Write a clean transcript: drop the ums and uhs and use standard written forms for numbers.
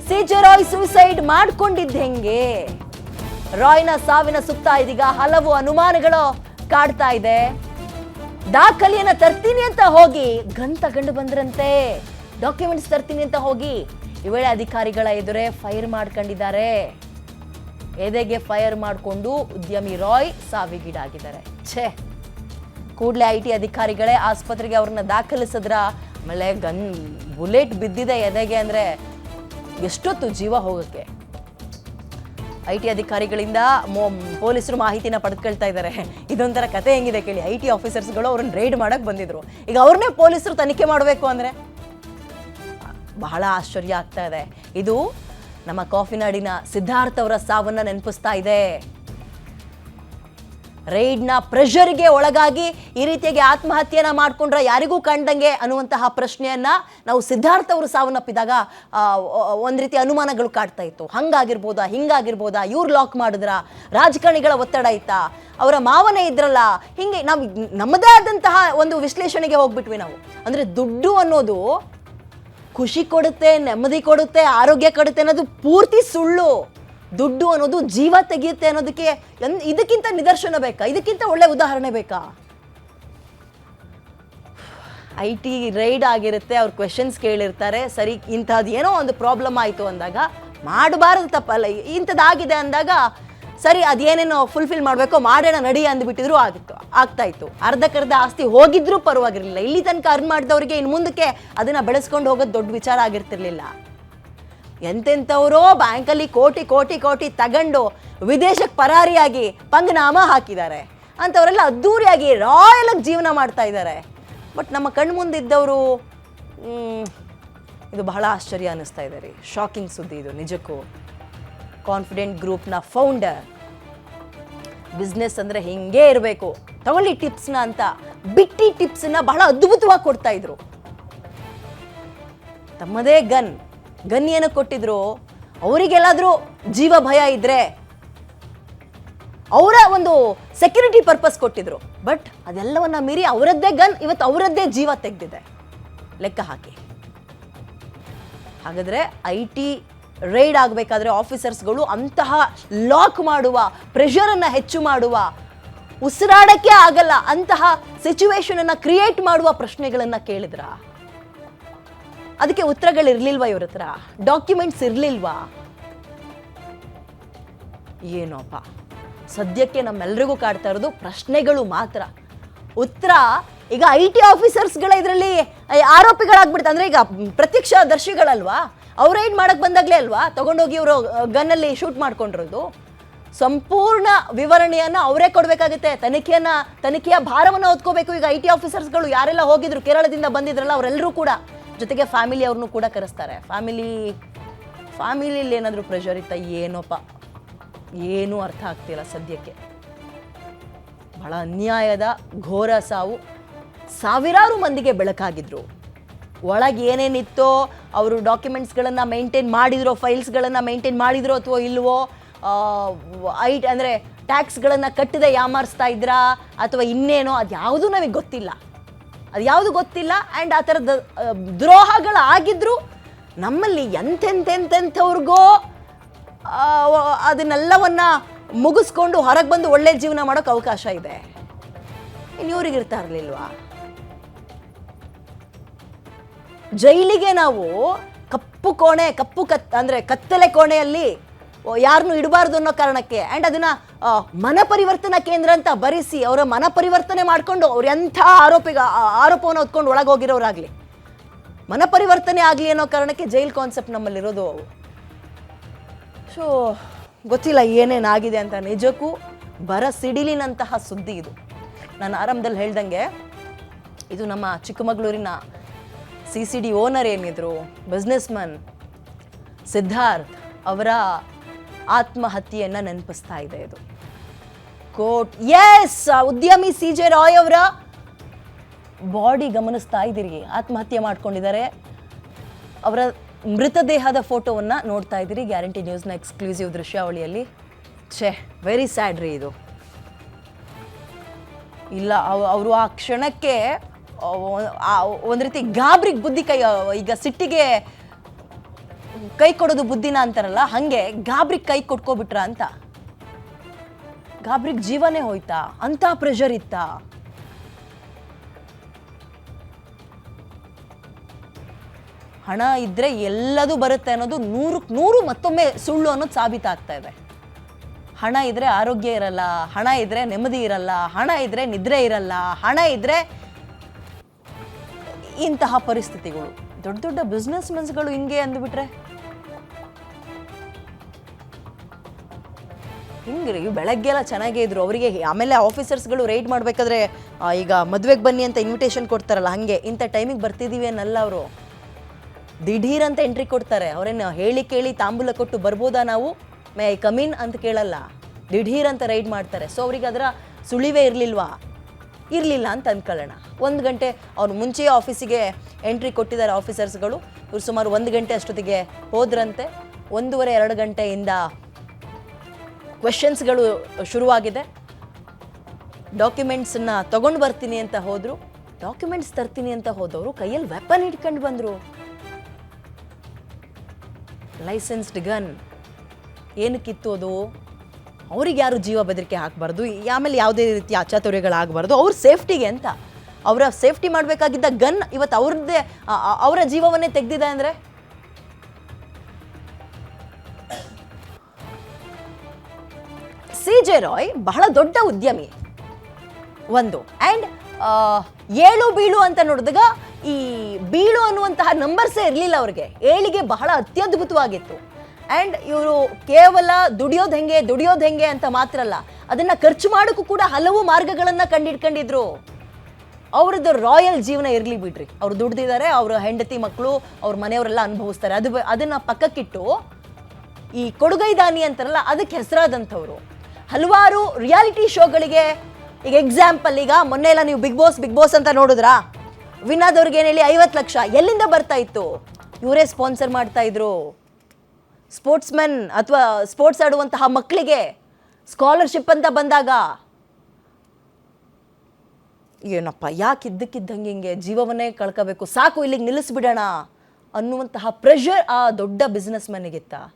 CJ Roy suicide ಮಾಡ್ಕೊಂಡಿದ್ದ ಹೆಂಗೆ? ರಾಯ್ನ ಸಾವಿನ ಸುತ್ತ ಇದೀಗ ಹಲವು ಅನುಮಾನಗಳು ಕಾಡ್ತಾ ಇದೆ. ದಾಖಲೆಯನ್ನ ತರ್ತೀನಿ ಅಂತ ಹೋಗಿ ಗನ್ ತಗೊಂಡು ಬಂದ್ರಂತೆ. ಡಾಕ್ಯುಮೆಂಟ್ಸ್ ತರ್ತೀನಿ ಅಂತ ಹೋಗಿ ಈ ವೇಳೆ ಅಧಿಕಾರಿಗಳ ಎದುರೇ ಫೈರ್ ಮಾಡ್ಕೊಂಡಿದ್ದಾರೆ. ಎದೆಗೆ ಫೈರ್ ಮಾಡಿಕೊಂಡು ಉದ್ಯಮಿ ರಾಯ್ ಸಾವಿಗೀಡಾಗಿದ್ದಾರೆ. ಛೇ, ಕೂಡಲೇ ಐಟಿ ಅಧಿಕಾರಿಗಳೇ ಆಸ್ಪತ್ರೆಗೆ ಅವ್ರನ್ನ ದಾಖಲಿಸಿದ್ರ. ಆಮೇಲೆ ಗನ್ ಬುಲೆಟ್ ಬಿದ್ದಿದೆ ಎದೆಗೆ ಅಂದ್ರೆ ಎಷ್ಟೊತ್ತು ಜೀವ ಹೋಗಕ್ಕೆ. ಐಟಿ ಅಧಿಕಾರಿಗಳಿಂದ ಪೊಲೀಸರು ಮಾಹಿತಿನ ಪಡೆದುಕೊಳ್ತಾ ಇದ್ದಾರೆ. ಇದೊಂಥರ ಕತೆ ಹೆಂಗಿದೆ ಕೇಳಿ. ಐಟಿ ಆಫೀಸರ್ಸ್ಗಳು ಅವ್ರನ್ನ ರೈಡ್ ಮಾಡಕ್ ಬಂದಿದ್ರು. ಈಗ ಅವ್ರನ್ನೇ ಪೊಲೀಸರು ತನಿಖೆ ಮಾಡಬೇಕು ಅಂದ್ರೆ ಬಹಳ ಆಶ್ಚರ್ಯ ಆಗ್ತಾ ಇದೆ. ಇದು ನಮ್ಮ ಕಾಫಿನಾಡಿನ ಸಿದ್ಧಾರ್ಥ್ ಅವರ ಸಾವನ್ನ ನೆನಪಿಸ್ತಾ ಇದೆ. ರೈಡ್ನ ಪ್ರೆಷರ್ಗೆ ಒಳಗಾಗಿ ಈ ರೀತಿಯಾಗಿ ಆತ್ಮಹತ್ಯೆಯನ್ನ ಮಾಡ್ಕೊಂಡ್ರೆ ಯಾರಿಗೂ ಕಂಡಂಗೆ ಅನ್ನುವಂತಹ ಪ್ರಶ್ನೆಯನ್ನ ನಾವು ಸಿದ್ಧಾರ್ಥ್ ಅವರು ಸಾವನ್ನಪ್ಪಿದಾಗ ಒಂದ್ ರೀತಿ ಅನುಮಾನಗಳು ಕಾಡ್ತಾ ಇತ್ತು. ಹಂಗಾಗಿರ್ಬೋದಾ, ಹಿಂಗಾಗಿರ್ಬೋದಾ, ಇವ್ರು ಲಾಕ್ ಮಾಡಿದ್ರ, ರಾಜಕಾರಣಿಗಳ ಒತ್ತಡ ಇತ್ತಾ, ಅವರ ಮಾವನೇ ಇದ್ರಲ್ಲ, ಹಿಂಗೆ ನಾವು ನಮ್ಮದೇ ಆದಂತಹ ಒಂದು ವಿಶ್ಲೇಷಣೆಗೆ ಹೋಗ್ಬಿಟ್ವಿ ನಾವು. ಅಂದ್ರೆ ದುಡ್ಡು ಅನ್ನೋದು ಖುಷಿ ಕೊಡುತ್ತೆ, ನೆಮ್ಮದಿ ಕೊಡುತ್ತೆ, ಆರೋಗ್ಯ ಕೊಡುತ್ತೆ ಅನ್ನೋದು ಪೂರ್ತಿ ಸುಳ್ಳು. ದುಡ್ಡು ಅನ್ನೋದು ಜೀವ ತೆಗೆಯುತ್ತೆ ಅನ್ನೋದಕ್ಕೆ ಇದಕ್ಕಿಂತ ನಿದರ್ಶನ ಬೇಕಾ? ಇದಕ್ಕಿಂತ ಒಳ್ಳೆ ಉದಾಹರಣೆ ಬೇಕಾ? ಐಟಿ ರೈಡ್ ಆಗಿರುತ್ತೆ, ಅವ್ರು ಕ್ವೆಶನ್ಸ್ ಕೇಳಿರ್ತಾರೆ. ಸರಿ, ಇಂಥದ್ದು ಏನೋ ಒಂದು ಪ್ರಾಬ್ಲಮ್ ಆಯಿತು ಅಂದಾಗ ಮಾಡಬಾರದು ತಪ್ಪಲ್ಲ. ಇಂಥದ್ದಾಗಿದೆ ಅಂದಾಗ ಸರಿ, ಅದೇನೇನೋ ಫುಲ್ಫಿಲ್ ಮಾಡಬೇಕೋ ಮಾಡೋಣ ನಡಿ ಅಂದ್ಬಿಟ್ಟಿದ್ರು ಆಗ್ತಾ ಇತ್ತು. ಅರ್ಧಕ್ಕರ್ಧ ಆಸ್ತಿ ಹೋಗಿದ್ರೂ ಪರವಾಗಿರಲಿಲ್ಲ. ಇಲ್ಲಿ ತನಕ ಅರ್ನ್ ಮಾಡಿದವರಿಗೆ ಇನ್ನು ಮುಂದಕ್ಕೆ ಅದನ್ನ ಬೆಳೆಸ್ಕೊಂಡು ಹೋಗೋದು ದೊಡ್ಡ ವಿಚಾರ ಆಗಿರ್ತಿರ್ಲಿಲ್ಲ. ಎಂತೆಂಥವರೋ ಬ್ಯಾಂಕಲ್ಲಿ ಕೋಟಿ ಕೋಟಿ ಕೋಟಿ ತಗೊಂಡು ವಿದೇಶಕ್ಕೆ ಪರಾರಿಯಾಗಿ ಪಂಗನಾಮ ಹಾಕಿದ್ದಾರೆ. ಅಂಥವರೆಲ್ಲ ಅದ್ದೂರಿಯಾಗಿ ರಾಯಲ್ ಆಗಿ ಜೀವನ ಮಾಡ್ತಾ ಇದ್ದಾರೆ. ಬಟ್ ನಮ್ಮ ಕಣ್ಣು ಮುಂದಿದ್ದವರು ಇದು ಬಹಳ ಆಶ್ಚರ್ಯ ಅನ್ನಿಸ್ತಾ ಇದೆ ರೀ. ಶಾಕಿಂಗ್ ಸುದ್ದಿ ಇದು ನಿಜಕ್ಕೂ. ಕಾನ್ಫಿಡೆಂಟ್ ಗ್ರೂಪ್ನ ಫೌಂಡರ್, ಬಿಸ್ನೆಸ್ ಅಂದರೆ ಹಿಂಗೇ ಇರಬೇಕು, ತಗೊಳ್ಳಿ ಟಿಪ್ಸ್ನ ಅಂತ ಬಿಟ್ಟಿ ಟಿಪ್ಸ್ನ ಬಹಳ ಅದ್ಭುತವಾಗಿ ಕೊಡ್ತಾ ಇದ್ರು. ತಮ್ಮದೇ ಗನ್ ಏನಕ್ಕೆ ಕೊಟ್ಟಿದ್ರು? ಅವರಿಗೆಲ್ಲಾದ್ರೂ ಜೀವ ಭಯ ಇದ್ರೆ ಅವರ ಒಂದು ಸೆಕ್ಯೂರಿಟಿ ಪರ್ಪಸ್ ಕೊಟ್ಟಿದ್ರು. ಬಟ್ ಅದೆಲ್ಲವನ್ನ ಮೀರಿ ಅವರದ್ದೇ ಗನ್ ಇವತ್ತು ಅವರದ್ದೇ ಜೀವ ತೆಗೆದಿದೆ. ಲೆಕ್ಕ ಹಾಕಿ. ಹಾಗಾದ್ರೆ ಐಟಿ ರೈಡ್ ಆಗಬೇಕಾದ್ರೆ ಆಫೀಸರ್ಸ್ಗಳು ಅಂತಹ ಲಾಕ್ ಮಾಡುವ, ಪ್ರೆಷರನ್ನ ಹೆಚ್ಚು ಮಾಡುವ, ಉಸಿರಾಡಕ್ಕೆ ಆಗಲ್ಲ ಅಂತಹ ಸಿಚುವೇಶನ್ ಅನ್ನ ಕ್ರಿಯೇಟ್ ಮಾಡುವ ಪ್ರಶ್ನೆಗಳನ್ನ ಕೇಳಿದ್ರ? ಅದಕ್ಕೆ ಉತ್ತರಗಳಿರ್ಲಿಲ್ವಾ ಇವ್ರ ಹತ್ರ? ಡಾಕ್ಯುಮೆಂಟ್ಸ್ ಇರ್ಲಿಲ್ವಾ? ಏನೋಪ್ಪ, ಸದ್ಯಕ್ಕೆ ನಮ್ಮೆಲ್ಲರಿಗೂ ಕಾಡ್ತಾ ಇರೋದು ಪ್ರಶ್ನೆಗಳು ಮಾತ್ರ. ಉತ್ತರ ಈಗ ಐಟಿ ಆಫೀಸರ್ಸ್ಗಳ ಇದರಲ್ಲಿ ಆರೋಪಿಗಳಾಗ್ಬಿಡ್ತಾರೆ. ಅಂದ್ರೆ ಈಗ ಪ್ರತ್ಯಕ್ಷದರ್ಶಿಗಳಲ್ವಾ, ಅವ್ರೇನ್ ಮಾಡಕ್ ಬಂದಾಗ್ಲೇ ಅಲ್ವಾ ತಗೊಂಡೋಗಿ ಇವರು ಗನ್ನಲ್ಲಿ ಶೂಟ್ ಮಾಡ್ಕೊಂಡಿರೋದು. ಸಂಪೂರ್ಣ ವಿವರಣೆಯನ್ನ ಅವರೇ ಕೊಡ್ಬೇಕಾಗುತ್ತೆ. ತನಿಖೆಯ ಭಾರವನ್ನ ಹೊತ್ಕೋಬೇಕು. ಈಗ ಐಟಿ ಆಫೀಸರ್ಸ್ಗಳು ಯಾರೆಲ್ಲ ಹೋಗಿದ್ರು, ಕೇರಳದಿಂದ ಬಂದಿದ್ರಲ್ಲ, ಅವರೆಲ್ಲರೂ ಕೂಡ ಜೊತೆಗೆ ಫ್ಯಾಮಿಲಿ ಅವ್ರನ್ನೂ ಕೂಡ ಕರೆಸ್ತಾರೆ. ಫ್ಯಾಮಿಲಿಯಲ್ಲಿ ಏನಾದರೂ ಪ್ರೆಷರ್ ಇತ್ತ? ಏನೋಪ್ಪ, ಏನೂ ಅರ್ಥ ಆಗ್ತಿಲ್ಲ ಸದ್ಯಕ್ಕೆ. ಬಹಳ ಅನ್ಯಾಯದ ಘೋರ ಸಾವು. ಸಾವಿರಾರು ಮಂದಿಗೆ ಬೆಳಕಾಗಿದ್ರು. ಒಳಗೆ ಏನೇನಿತ್ತೋ, ಅವರು ಡಾಕ್ಯುಮೆಂಟ್ಸ್ಗಳನ್ನು ಮೇಂಟೈನ್ ಮಾಡಿದ್ರೋ, ಫೈಲ್ಸ್ಗಳನ್ನು ಮೇಂಟೈನ್ ಮಾಡಿದ್ರೋ ಅಥವಾ ಇಲ್ವೋ, ಅಂದರೆ ಟ್ಯಾಕ್ಸ್ಗಳನ್ನು ಕಟ್ಟದೆ ಯಾಮಾರಿಸ್ತಾ ಇದ್ರಾ ಅಥವಾ ಇನ್ನೇನೋ, ಅದು ಯಾವುದೂ ನಮಗೆ ಗೊತ್ತಿಲ್ಲ. ಆ್ಯಂಡ್ ಆ ಥರದ ದ್ರೋಹಗಳಾಗಿದ್ರು ನಮ್ಮಲ್ಲಿ ಎಂತೆಂಥವ್ರಿಗೋ ಅದನ್ನೆಲ್ಲವನ್ನ ಮುಗಿಸ್ಕೊಂಡು ಹೊರಗೆ ಬಂದು ಒಳ್ಳೆ ಜೀವನ ಮಾಡೋಕೆ ಅವಕಾಶ ಇದೆ. ಇನ್ನು ಇವ್ರಿಗೆ ಇರ್ತಾ ಇರಲಿಲ್ವಾ? ಜೈಲಿಗೆ ನಾವು ಅಂದರೆ ಕತ್ತಲೆ ಕೋಣೆಯಲ್ಲಿ ಯಾರನ್ನು ಇಡಬಾರ್ದು ಅನ್ನೋ ಕಾರಣಕ್ಕೆ, ಆ್ಯಂಡ್ ಅದನ್ನ ಮನ ಪರಿವರ್ತನಾ ಕೇಂದ್ರ ಅಂತ ಬರೆಸಿ ಅವರ ಮನ ಪರಿವರ್ತನೆ ಮಾಡ್ಕೊಂಡು ಅವ್ರು ಎಂಥ ಆರೋಪವನ್ನು ಹೊತ್ಕೊಂಡು ಒಳಗೆ ಹೋಗಿರೋರಾಗಲಿ, ಮನ ಪರಿವರ್ತನೆ ಆಗಲಿ ಅನ್ನೋ ಕಾರಣಕ್ಕೆ ಜೈಲ್ ಕಾನ್ಸೆಪ್ಟ್ ನಮ್ಮಲ್ಲಿರೋದು. ಸೊ ಗೊತ್ತಿಲ್ಲ ಏನೇನಾಗಿದೆ ಅಂತ. ನಿಜಕ್ಕೂ ಬರ ಸಿಡಿಲಿನಂತಹ ಸುದ್ದಿ ಇದು. ನಾನು ಆರಂಭದಲ್ಲಿ ಹೇಳ್ದಂಗೆ ಇದು ನಮ್ಮ ಚಿಕ್ಕಮಗಳೂರಿನ CCD ಓನರ್ ಏನಿದ್ರು, ಬಿಸ್ನೆಸ್ ಮನ್ ಸಿದ್ಧಾರ್ಥ್ ಅವರ ಆತ್ಮಹತ್ಯೆಯನ್ನ ನೆನಪಿಸ್ತಾ ಇದೆ ಇದು. ಉದ್ಯಮಿ CJ ರಾಯ್ ಅವರ ಬಾಡಿ ಗಮನಿಸ್ತಾ ಇದ್ದೀರಿ, ಆತ್ಮಹತ್ಯೆ ಮಾಡ್ಕೊಂಡಿದ್ದಾರೆ. ಅವರ ಮೃತದೇಹದ ಫೋಟೋವನ್ನ ನೋಡ್ತಾ ಇದ್ದೀರಿ ಗ್ಯಾರಂಟಿ ನ್ಯೂಸ್ನ ಎಕ್ಸ್ಕ್ಲೂಸಿವ್ ದೃಶ್ಯಾವಳಿಯಲ್ಲಿ. ವೆರಿ ಸ್ಯಾಡ್ ರೀ ಇದು. ಇಲ್ಲ, ಅವರು ಆ ಕ್ಷಣಕ್ಕೆ ಒಂದು ರೀತಿ ಗಾಬರಿಗೆ ಬುದ್ಧಿ ಈಗ ಸಿಟ್ಟಿಗೆ ಕೈ ಕೊಡೋದು ಬುದ್ಧಿನ ಅಂತಾರಲ್ಲ, ಹಂಗೆ ಗಾಬ್ರಿಗೆ ಕೈ ಕೊಟ್ಕೋಬಿಟ್ರ ಅಂತ. ಗಾಬ್ರಿಗೆ ಜೀವನೇ ಹೋಯ್ತಾ? ಅಂತ ಪ್ರೆಷರ್ ಇತ್ತಾ? ಹಣ ಇದ್ರೆ ಎಲ್ಲದೂ ಬರುತ್ತೆ ಅನ್ನೋದು 100ಕ್ಕೆ 100 ಮತ್ತೊಮ್ಮೆ ಸುಳ್ಳು ಅನ್ನೋದು ಸಾಬೀತಾಗ್ತಾ ಇದೆ. ಹಣ ಇದ್ರೆ ಆರೋಗ್ಯ ಇರಲ್ಲ, ಹಣ ಇದ್ರೆ ನೆಮ್ಮದಿ ಇರಲ್ಲ, ಹಣ ಇದ್ರೆ ನಿದ್ರೆ ಇರಲ್ಲ, ಹಣ ಇದ್ರೆ ಇಂತಹ ಪರಿಸ್ಥಿತಿಗಳು. ದೊಡ್ಡ ದೊಡ್ಡ ಬಿಸ್ನೆಸ್ ಮೆನ್ಸ್ಗಳು ಹಿಂಗೆ ಅಂದ್ಬಿಟ್ರೆ ಹಿಂಗ್ರಿ. ಬೆಳಗ್ಗೆಲ್ಲ ಚೆನ್ನಾಗೇ ಇದ್ರು, ಅವರಿಗೆ ಆಮೇಲೆ ಆಫೀಸರ್ಸ್ಗಳು ರೈಡ್ ಮಾಡಬೇಕಾದ್ರೆ ಈಗ ಮದುವೆಗೆ ಬನ್ನಿ ಅಂತ ಇನ್ವಿಟೇಷನ್ ಕೊಡ್ತಾರಲ್ಲ, ಹಾಗೆ ಇಂಥ ಟೈಮಿಗೆ ಬರ್ತಿದ್ದೀವಿ ಅನ್ನಲ್ಲ ಅವರು. ದಿಢೀರ್ ಅಂತ ಎಂಟ್ರಿ ಕೊಡ್ತಾರೆ. ಅವರೇನು ಹೇಳಿ ಕೇಳಿ ತಾಂಬೂಲ ಕೊಟ್ಟು ಬರ್ಬೋದಾ ನಾವು, ಮೇ ಐ ಕಮಿನ್ ಅಂತ ಕೇಳಲ್ಲ, ದಿಢೀರ್ ಅಂತ ರೈಡ್ ಮಾಡ್ತಾರೆ. ಸೊ ಅವ್ರಿಗೆ ಅದರ ಸುಳಿವೇ ಇರಲಿಲ್ಲ ಅಂತ ಅಂದ್ಕೊಳ್ಳೋಣ. 1 ಗಂಟೆ ಅವ್ರು ಮುಂಚೆ ಆಫೀಸಿಗೆ ಎಂಟ್ರಿ ಕೊಟ್ಟಿದ್ದಾರೆ ಆಫೀಸರ್ಸ್ಗಳು. ಇವ್ರು ಸುಮಾರು 1 ಗಂಟೆ ಅಷ್ಟೊತ್ತಿಗೆ ಹೋದ್ರಂತೆ. 1.5-2 ಗಂಟೆಯಿಂದ ಕ್ವೆಶನ್ಸ್ಗಳು ಶುರುವಾಗಿದೆ. ಡಾಕ್ಯುಮೆಂಟ್ಸನ್ನ ತಗೊಂಡು ಬರ್ತೀನಿ ಅಂತ ಹೋದರು. ಡಾಕ್ಯುಮೆಂಟ್ಸ್ ತರ್ತೀನಿ ಅಂತ ಹೋದವರು ಕೈಯಲ್ಲಿ ವೆಪನ್ ಇಟ್ಕೊಂಡು ಬಂದರು. Licensed gun. ಏನಕ್ಕಿತ್ತು ಅದು? ಅವ್ರಿಗೆ ಯಾರು ಜೀವ ಬೆದರಿಕೆ ಹಾಕಬಾರ್ದು, ಆಮೇಲೆ ಯಾವುದೇ ರೀತಿ ಅಚಾತುರ್ಯಗಳಾಗಬಾರ್ದು, ಅವ್ರ ಸೇಫ್ಟಿಗೆ ಅಂತ. ಅವರ ಸೇಫ್ಟಿ ಮಾಡಬೇಕಾಗಿದ್ದ ಗನ್ ಇವತ್ತು ಅವ್ರದ್ದೇ ಅವರ ಜೀವವನ್ನೇ ತೆಗೆದಿದೆ ಅಂದರೆ CJ ರಾಯ್ ಬಹಳ ದೊಡ್ಡ ಉದ್ಯಮಿ ಒಂದು. ಆ್ಯಂಡ್ ಏಳು ಬೀಳು ಅಂತ ನೋಡಿದಾಗ ಈ ಬೀಳು ಅನ್ನುವಂತಹ ನಂಬರ್ಸೇ ಇರಲಿಲ್ಲ ಅವ್ರಿಗೆ. ಏಳಿಗೆ ಬಹಳ ಅತ್ಯದ್ಭುತವಾಗಿತ್ತು. ಆ್ಯಂಡ್ ಇವರು ಕೇವಲ ದುಡಿಯೋದು ಹೆಂಗೆ ಅಂತ ಮಾತ್ರ ಅಲ್ಲ, ಅದನ್ನು ಖರ್ಚು ಮಾಡೋಕ್ಕೂ ಕೂಡ ಹಲವು ಮಾರ್ಗಗಳನ್ನು ಕಂಡಿಡ್ಕೊಂಡಿದ್ರು. ಅವ್ರದ್ದು ರಾಯಲ್ ಜೀವನ ಇರಲಿ ಬಿಡ್ರಿ, ಅವ್ರು ದುಡ್ದಿದ್ದಾರೆ, ಅವ್ರ ಹೆಂಡತಿ ಮಕ್ಕಳು ಅವ್ರ ಮನೆಯವರೆಲ್ಲ ಅನುಭವಿಸ್ತಾರೆ. ಅದನ್ನು ಪಕ್ಕಕ್ಕಿಟ್ಟು ಈ ಕೊಡುಗೈದಾನಿ ಅಂತಾರಲ್ಲ, ಅದಕ್ಕೆ ಹೆಸರಾದಂಥವ್ರು. ಹಲವಾರು ರಿಯಾಲಿಟಿ ಶೋಗಳಿಗೆ, ಈಗ ಎಕ್ಸಾಂಪಲ್, ಈಗ ಮೊನ್ನೆ ಎಲ್ಲ ನೀವು ಬಿಗ್ ಬಾಸ್ ಅಂತ ನೋಡಿದ್ರಾ? ವಿನ್ ಆದವ್ರಿಗೆ ಏನು ಹೇಳಿ 50 ಲಕ್ಷ ಎಲ್ಲಿಂದ ಬರ್ತಾ ಇತ್ತು? ಇವರೇ ಸ್ಪಾನ್ಸರ್ ಮಾಡ್ತಾ ಇದ್ರು. ಸ್ಪೋರ್ಟ್ಸ್ಮನ್ ಅಥವಾ ಸ್ಪೋರ್ಟ್ಸ್ ಆಡುವಂತಹ ಮಕ್ಕಳಿಗೆ ಸ್ಕಾಲರ್ಶಿಪ್ ಅಂತ ಬಂದಾಗ ಏನಪ್ಪ, ಯಾಕೆ ಇದ್ದಕ್ಕಿದ್ದಂಗೆ ಹಿಂಗೆ ಜೀವವನ್ನೇ ಕಳ್ಕೋಬೇಕು, ಸಾಕು ಇಲ್ಲಿಗೆ ನಿಲ್ಲಿಸ್ಬಿಡೋಣ ಅನ್ನುವಂತಹ ಪ್ರೆಷರ್ ಆ ದೊಡ್ಡ ಬಿಸ್ನೆಸ್ ಮ್ಯಾನಿಗಿತ್ತ.